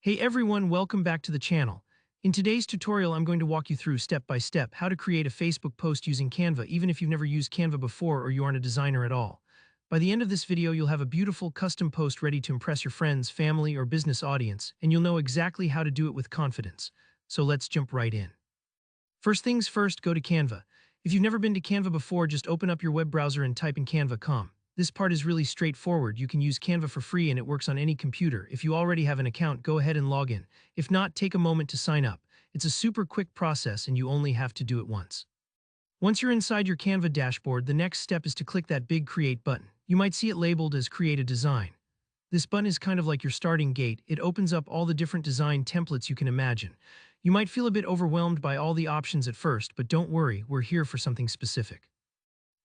Hey everyone, welcome back to the channel. In today's tutorial, I'm going to walk you through step by step how to create a Facebook post using Canva, even if you've never used Canva before or you aren't a designer at all. By the end of this video, you'll have a beautiful custom post ready to impress your friends, family, or business audience, and you'll know exactly how to do it with confidence. So let's jump right in. First things first, go to Canva. If you've never been to Canva before, just open up your web browser and type in canva.com. This part is really straightforward. You can use Canva for free and it works on any computer. If you already have an account, go ahead and log in. If not, take a moment to sign up. It's a super quick process and you only have to do it once. Once you're inside your Canva dashboard, the next step is to click that big Create button. You might see it labeled as Create a Design. This button is kind of like your starting gate. It opens up all the different design templates you can imagine. You might feel a bit overwhelmed by all the options at first, but don't worry, we're here for something specific.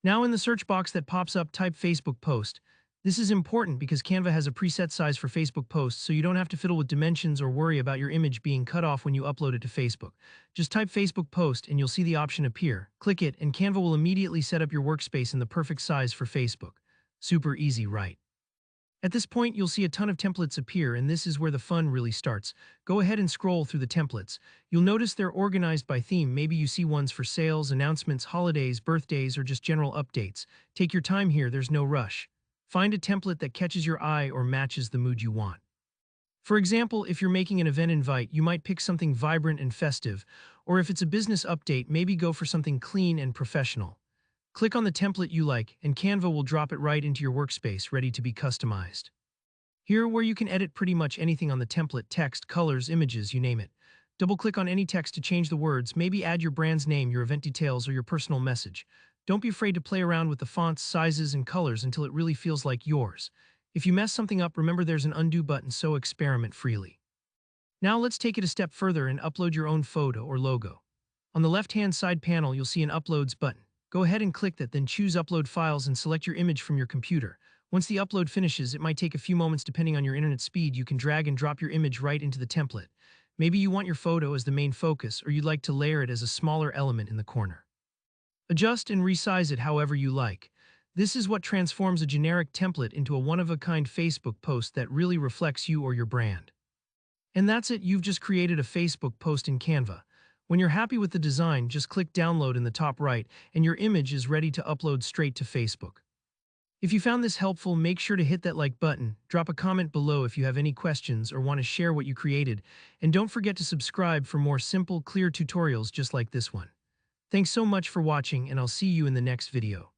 Now in the search box that pops up, type Facebook post. This is important because Canva has a preset size for Facebook posts, so you don't have to fiddle with dimensions or worry about your image being cut off when you upload it to Facebook. Just type Facebook post and you'll see the option appear. Click it and Canva will immediately set up your workspace in the perfect size for Facebook. Super easy, right? At this point, you'll see a ton of templates appear, and this is where the fun really starts. Go ahead and scroll through the templates. You'll notice they're organized by theme. Maybe you see ones for sales, announcements, holidays, birthdays, or just general updates. Take your time here, there's no rush. Find a template that catches your eye or matches the mood you want. For example, if you're making an event invite, you might pick something vibrant and festive, or if it's a business update, maybe go for something clean and professional. Click on the template you like, and Canva will drop it right into your workspace, ready to be customized. Here, where you can edit pretty much anything on the template: text, colors, images, you name it. Double-click on any text to change the words, maybe add your brand's name, your event details, or your personal message. Don't be afraid to play around with the fonts, sizes, and colors until it really feels like yours. If you mess something up, remember there's an undo button, so experiment freely. Now let's take it a step further and upload your own photo or logo. On the left-hand side panel, you'll see an Uploads button. Go ahead and click that, then choose Upload Files and select your image from your computer. Once the upload finishes, it might take a few moments depending on your internet speed. You can drag and drop your image right into the template. Maybe you want your photo as the main focus, or you'd like to layer it as a smaller element in the corner. Adjust and resize it however you like. This is what transforms a generic template into a one-of-a-kind Facebook post that really reflects you or your brand. And that's it, you've just created a Facebook post in Canva. When you're happy with the design, just click Download in the top right, and your image is ready to upload straight to Facebook. If you found this helpful, make sure to hit that like button, drop a comment below if you have any questions or want to share what you created, and don't forget to subscribe for more simple, clear tutorials just like this one. Thanks so much for watching, and I'll see you in the next video.